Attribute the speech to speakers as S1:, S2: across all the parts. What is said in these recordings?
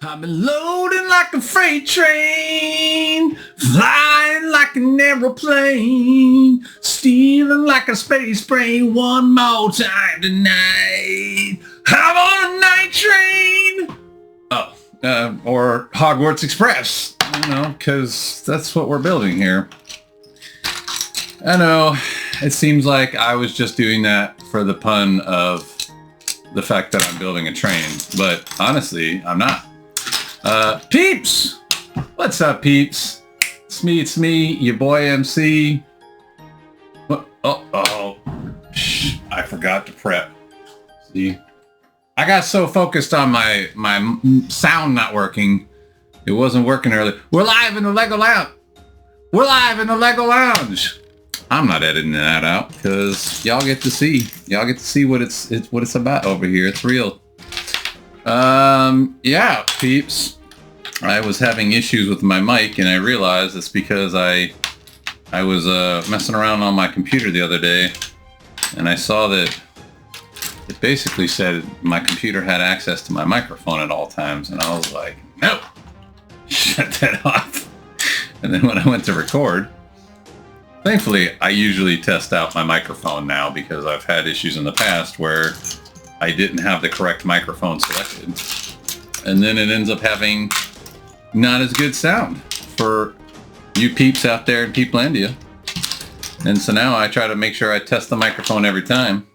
S1: I've been loading like a freight train, flying like an aeroplane, stealing like a space brain one more time tonight. I'm on a night train. Or Hogwarts Express, because that's what we're building here. I know, it seems like I was just doing that for the pun of the fact that I'm building a train, but honestly, I'm not. Peeps! What's up, peeps? It's me, your boy MC. What? Shh, I forgot to prep. See? I got so focused on my sound not working, it wasn't working earlier. We're live in the Lego Lounge. I'm not editing that out because y'all get to see. Y'all get to see what it's about over here. It's real. Yeah, peeps. I was having issues with my mic, and I realized it's because I was messing around on my computer the other day, and I saw that it basically said my computer had access to my microphone at all times, and I was like, nope, shut that off. And then when I went to record, thankfully, I usually test out my microphone now because I've had issues in the past where I didn't have the correct microphone selected. And then it ends up having not as good sound for you peeps out there in Peeplandia. And so now I try to make sure I test the microphone every time.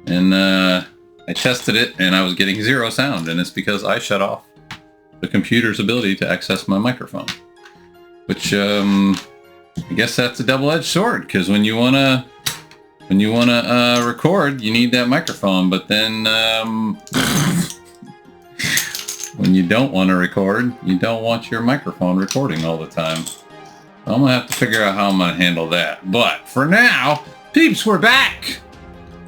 S1: And I tested it and I was getting zero sound. And it's because I shut off the computer's ability to access my microphone. Which, I guess that's a double-edged sword, because when you wanna record, you need that microphone. But then when you don't want to record, you don't want your microphone recording all the time. So I'm gonna have to figure out how I'm gonna handle that. But for now, peeps, we're back.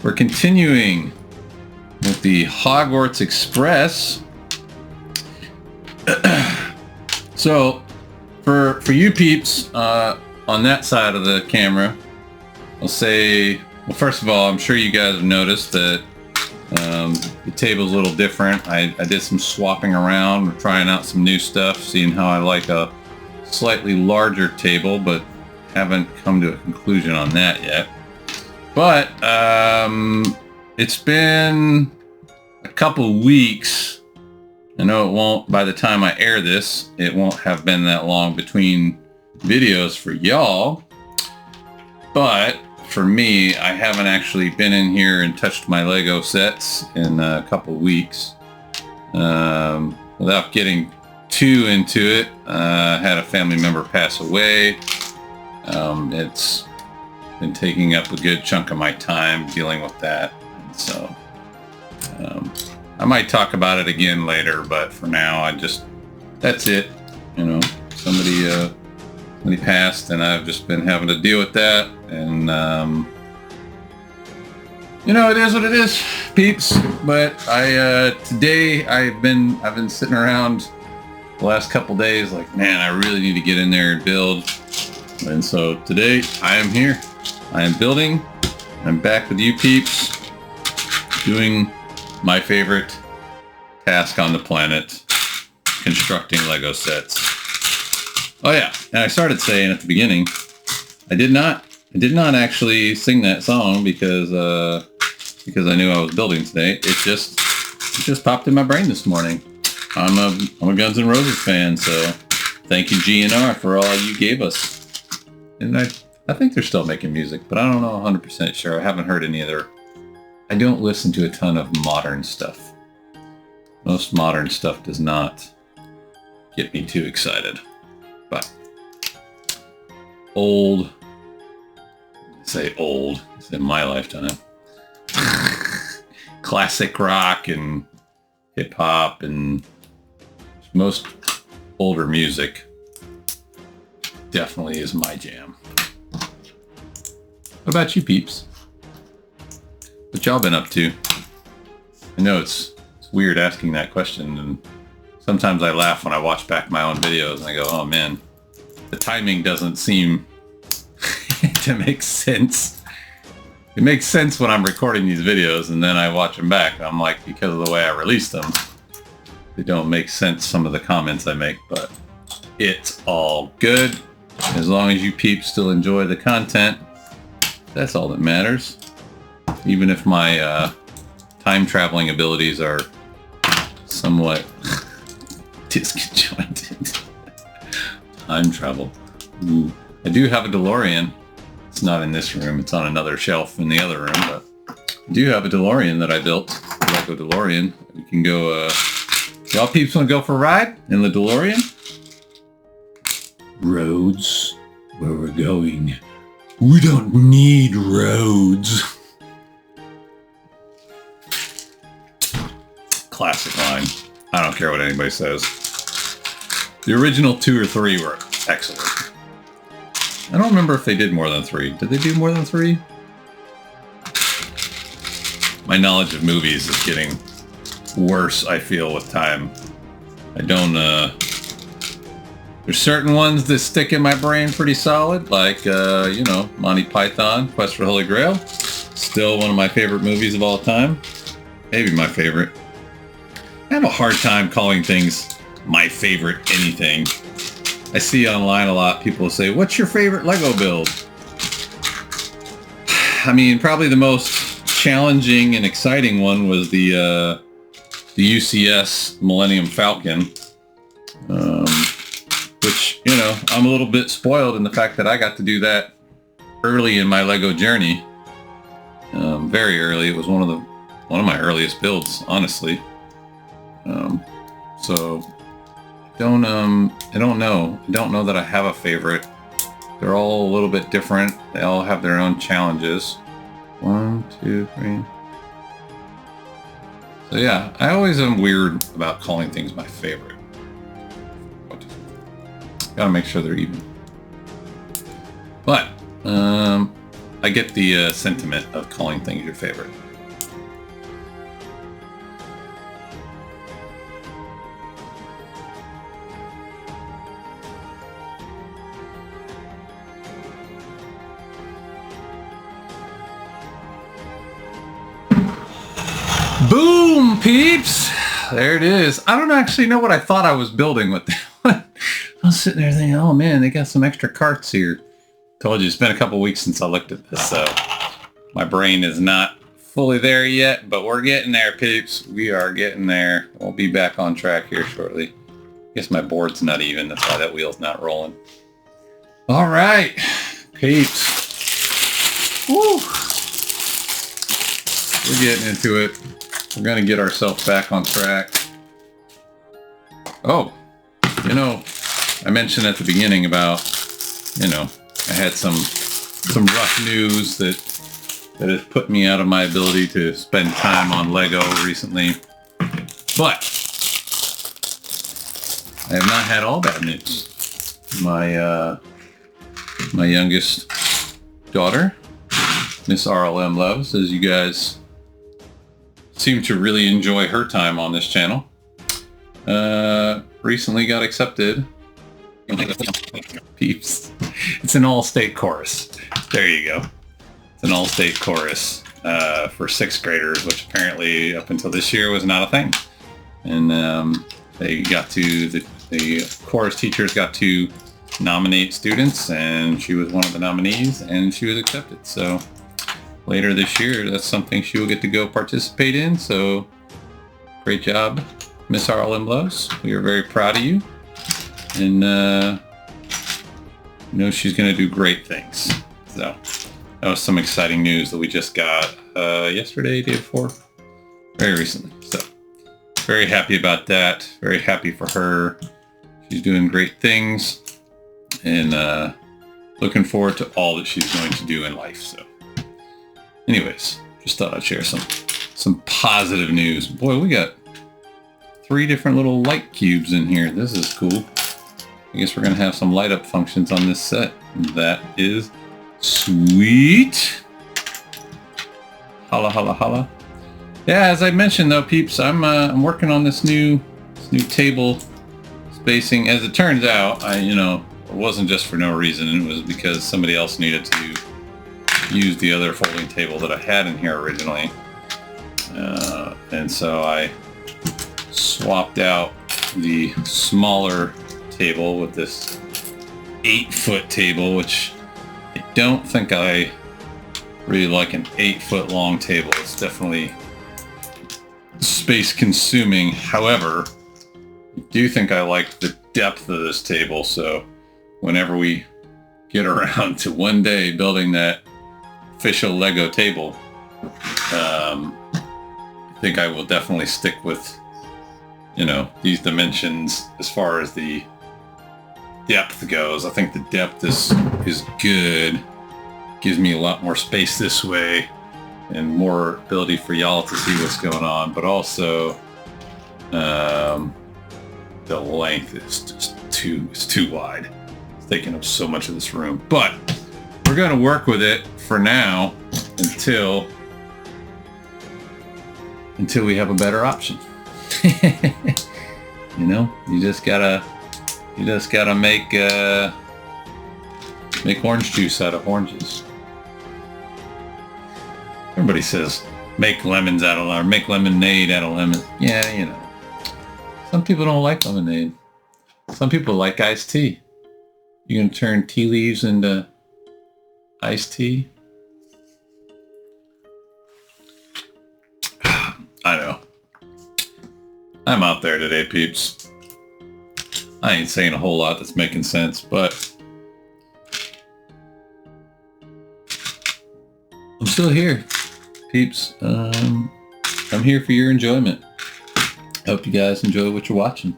S1: We're continuing with the Hogwarts Express. So for you peeps on that side of the camera, I'll say, well, first of all, I'm sure you guys have noticed that the table's a little different. I did some swapping around, we're trying out some new stuff, seeing how I like a slightly larger table, but haven't come to a conclusion on that yet. But it's been a couple weeks. I know it won't, by the time I air this, it won't have been that long between videos for y'all. But for me, I haven't actually been in here and touched my Lego sets in a couple weeks. Without getting too into it, I had a family member pass away. It's been taking up a good chunk of my time dealing with that. And so I might talk about it again later, but for now, that's it. Somebody passed, and I've just been having to deal with that. And it is what it is, peeps. But today I've been sitting around the last couple days like, man, I really need to get in there and build. And so today I am here. I am building. I'm back with you peeps, doing my favorite task on the planet, constructing Lego sets. Oh yeah, and I started saying at the beginning, I did not actually sing that song because I knew I was building today. It just popped in my brain this morning. I'm a Guns N' Roses fan, so thank you GNR for all you gave us. And I think they're still making music, but I don't know 100% sure. I haven't heard any other. I don't listen to a ton of modern stuff. Most modern stuff does not get me too excited. But it's in my lifetime. Classic rock and hip hop and most older music definitely is my jam. What about you peeps? What y'all been up to? I know it's weird asking that question, and sometimes I laugh when I watch back my own videos and I go, oh man, the timing doesn't seem to make sense. It makes sense when I'm recording these videos and then I watch them back. I'm like, because of the way I released them, They don't make sense, some of the comments I make, but it's all good. As long as you peeps still enjoy the content, that's all that matters. Even if my time traveling abilities are somewhat disconjointed. Time travel. Ooh. I do have a DeLorean. It's not in this room. It's on another shelf in the other room, but I do have a DeLorean that I built. Lego DeLorean. We can go, y'all peeps want to go for a ride in the DeLorean? Roads, where we're going. We don't need roads. Classic line. I don't care what anybody says. The original 2 or 3 were excellent. I don't remember if they did more than 3. Did they do more than 3? My knowledge of movies is getting worse, I feel, with time. I don't, there's certain ones that stick in my brain pretty solid, like, you know, Monty Python, Quest for the Holy Grail. Still one of my favorite movies of all time. Maybe my favorite. I have a hard time calling things my favorite anything. I see online a lot people say, what's your favorite Lego build? I mean, probably the most challenging and exciting one was the UCS Millennium Falcon. Which, you know, I'm a little bit spoiled in the fact that I got to do that early in my Lego journey. Very early. It was one of my earliest builds, honestly. So I don't know. I don't know that I have a favorite. They're all a little bit different. They all have their own challenges. 1, 2, 3. So yeah, I always am weird about calling things my favorite. Gotta make sure they're even. But I get the sentiment of calling things your favorite. Boom, peeps! There it is. I don't actually know what I thought I was building with that. I was sitting there thinking, oh man, they got some extra carts here. Told you, it's been a couple weeks since I looked at this, so my brain is not fully there yet, but we're getting there, peeps. We are getting there. We'll be back on track here shortly. I guess my board's not even. That's why that wheel's not rolling. All right, peeps. Woo! We're getting into it. We're going to get ourselves back on track. Oh, you know, I mentioned at the beginning about, you know, I had some rough news that has put me out of my ability to spend time on Lego recently. But I have not had all bad news. My youngest daughter, Miss RLMLuvs, as you guys seem to really enjoy her time on this channel, recently got accepted. Peeps. It's an all-state chorus. There you go. It's an all-state chorus for 6th graders, which apparently up until this year was not a thing. And they got to, the chorus teachers got to nominate students, and she was one of the nominees, and she was accepted. So later this year, that's something she will get to go participate in. So great job, Miss RLMLuvs. We are very proud of you. And know she's going to do great things. So that was some exciting news that we just got yesterday, day before, very recently. So very happy about that. Very happy for her. She's doing great things, and looking forward to all that she's going to do in life. So anyways, just thought I'd share some positive news. Boy, we got 3 different little light cubes in here. This is cool. I guess we're going to have some light up functions on this set. That is sweet. Holla, holla, holla. Yeah, as I mentioned though, peeps, I'm working on this new table spacing. As it turns out, it wasn't just for no reason. It was because somebody else needed to use the other folding table that I had in here originally. And so I swapped out the smaller table with this 8-foot table, which I don't think I really like an 8-foot long table. It's definitely space consuming. However, I do think I like the depth of this table, so whenever we get around to one day building that official Lego table, I think I will definitely stick with, you know, these dimensions as far as the depth goes. I think the depth is good. Gives me a lot more space this way and more ability for y'all to see what's going on, but also the length is just too wide. It's taking up so much of this room, but we're going to work with it for now until we have a better option. You know, you just gotta make orange juice out of oranges. Everybody says make lemons out of, or make lemonade out of lemon. Yeah, you know, some people don't like lemonade. Some people like iced tea. You gonna turn tea leaves into iced tea? I know. I'm out there today, peeps. I ain't saying a whole lot that's making sense, but I'm still here, peeps. I'm here for your enjoyment. Hope you guys enjoy what you're watching.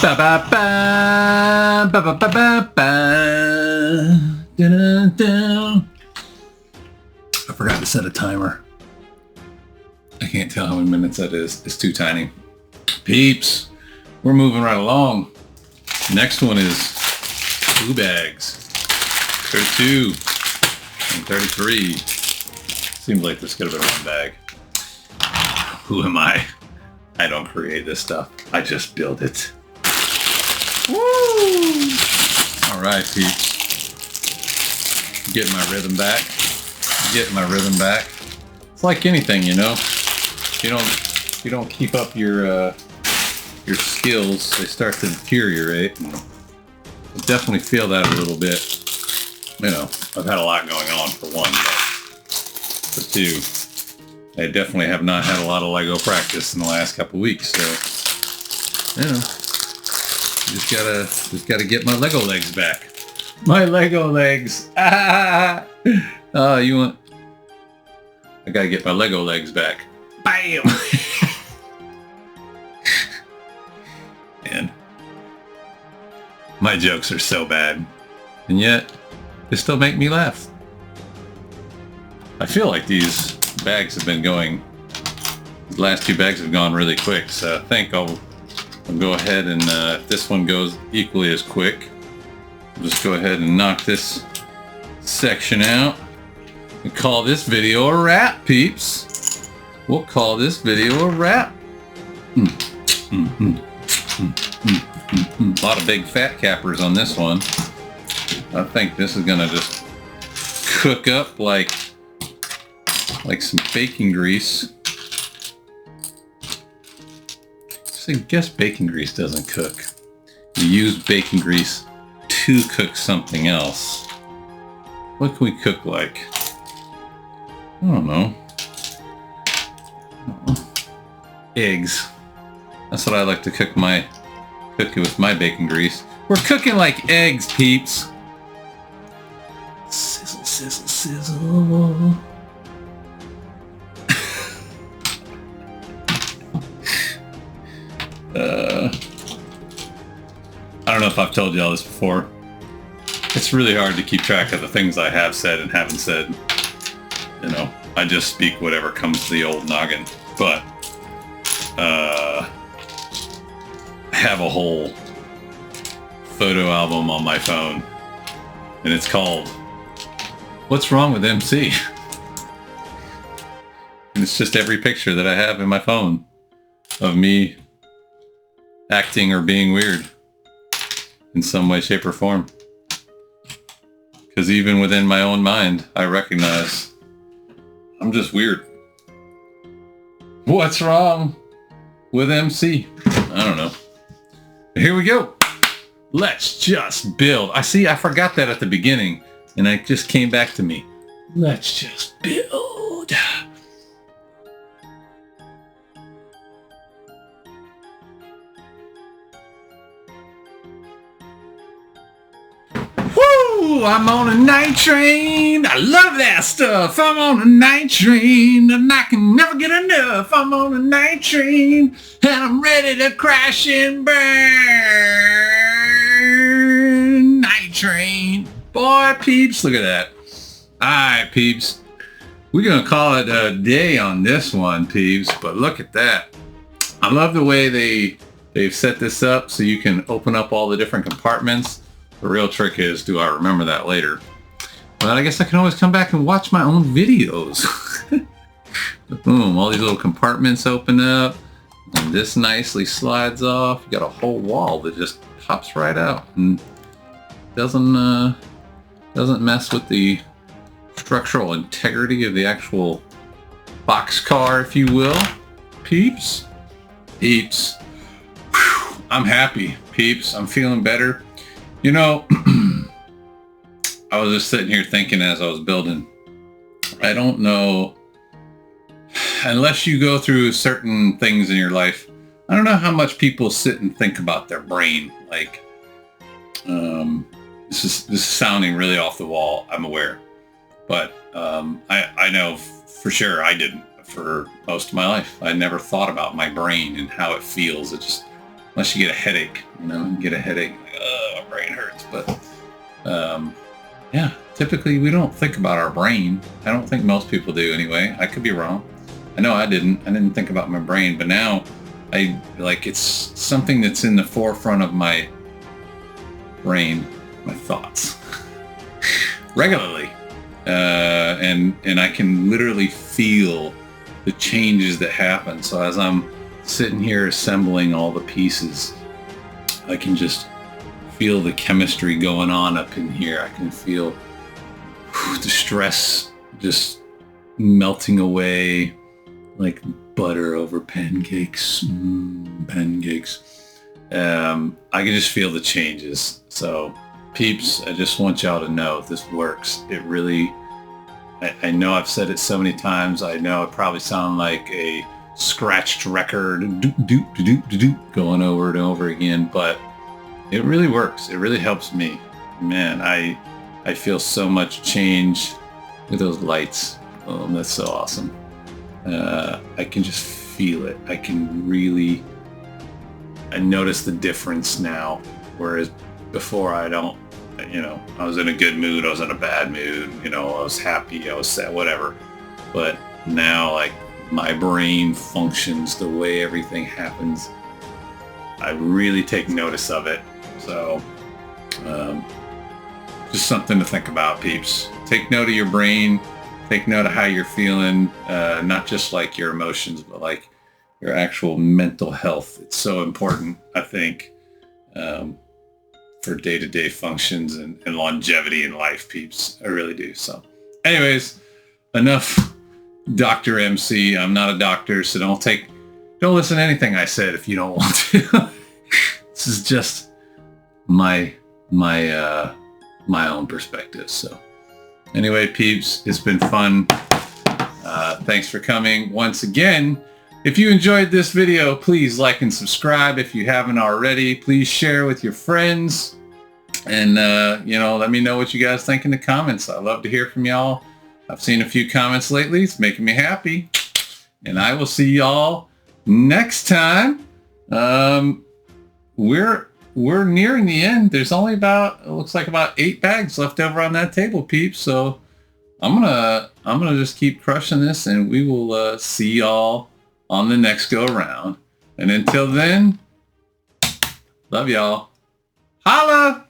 S1: Ba ba ba ba ba ba ba ba. Dun, dun. I forgot to set a timer. I can't tell how many minutes that is. It's too tiny. Peeps, we're moving right along. Next one is 2 bags. 32 and 33. Seems like this could have been 1 bag. Who am I? I don't create this stuff. I just build it. Woo! All right, peeps. Getting my rhythm back. Getting my rhythm back. It's like anything, you know. If you don't keep up your skills, they start to deteriorate. And I definitely feel that a little bit. You know, I've had a lot going on for one, but for two, I definitely have not had a lot of Lego practice in the last couple weeks. So, you know. Just gotta get my Lego legs back. My Lego legs. Ah! Oh, you want? I gotta get my Lego legs back. Bam! Man, my jokes are so bad, and yet they still make me laugh. I feel like these bags have been going. The last 2 bags have gone really quick, so I think I'll go ahead and if this one goes equally as quick, I'll just go ahead and knock this section out and call this video a wrap, peeps. We'll call this video a wrap. A lot of big fat cappers on this one. I think this is gonna just cook up like some bacon grease. I guess bacon grease doesn't cook. You use bacon grease to cook something else. What can we cook like? I don't know. Eggs. That's what I like to cook it with my bacon grease. We're cooking like eggs, peeps. Sizzle, sizzle, sizzle. I don't know if I've told you all this before. It's really hard to keep track of the things I have said and haven't said. You know, I just speak whatever comes to the old noggin. But I have a whole photo album on my phone, and it's called "What's Wrong with MC?" It's just every picture that I have in my phone of me acting or being weird in some way, shape, or form. Because even within my own mind, I recognize I'm just weird. What's wrong with MC? I don't know. Here we go. Let's just build. I forgot that at the beginning, and it just came back to me. Let's just build. Woo! I'm on a night train. I love that stuff. I'm on a night train, and I can never get enough. I'm on a night train, and I'm ready to crash and burn. Night train. Boy, peeps, look at that. All right, peeps. We're going to call it a day on this one, peeps, but look at that. I love the way they've set this up so you can open up all the different compartments. The real trick is, do I remember that later? But I guess I can always come back and watch my own videos. Boom, all these little compartments open up, and this nicely slides off. You got a whole wall that just pops right out and doesn't mess with the structural integrity of the actual boxcar, if you will. Peeps. Peeps. Whew, I'm happy, peeps. I'm feeling better. You know, I was just sitting here thinking as I was building, I don't know, unless you go through certain things in your life, I don't know how much people sit and think about their brain. Like, this is sounding really off the wall, I'm aware. But I know for sure I didn't for most of my life. I never thought about my brain and how it feels. It just, unless you get a headache, you get a headache, like, my brain hurts. But yeah, typically we don't think about our brain. I don't think most people do anyway. I could be wrong. I know I didn't think about my brain, but now it's something that's in the forefront of my brain, my thoughts regularly. And I can literally feel the changes that happen. So as I'm sitting here assembling all the pieces, I can just feel the chemistry going on up in here. I can feel the stress just melting away like butter over pancakes. Pancakes. I can just feel the changes. So peeps, I just want y'all to know this works. It really, I know I've said it so many times. I know it probably sounds like a scratched record going over and over again, but it really works. It really helps me. Man, I feel so much change with those lights. Oh, that's so awesome. I can just feel it. I notice the difference now, whereas before I don't. I was in a good mood, I was in a bad mood, I was happy, I was sad, whatever. But now, like, my brain functions the way everything happens. I really take notice of it. So, just something to think about, peeps. Take note of your brain, take note of how you're feeling, not just like your emotions, but like your actual mental health. It's so important, I think. For day-to-day functions and longevity in life, peeps. I really do. So anyways, enough Dr. MC. I'm not a doctor, so don't listen to anything I said if you don't want to. This is just my own perspective. So anyway, peeps, it's been fun. Thanks for coming once again. If you enjoyed this video, please like and subscribe if you haven't already. Please share with your friends. And, let me know what you guys think in the comments. I love to hear from y'all. I've seen a few comments lately. It's making me happy. And I will see y'all next time. We're nearing the end. There's only it looks like about 8 bags left over on that table, peeps. So I'm gonna just keep crushing this, and we will see y'all on the next go around. And until then, love y'all. Holla!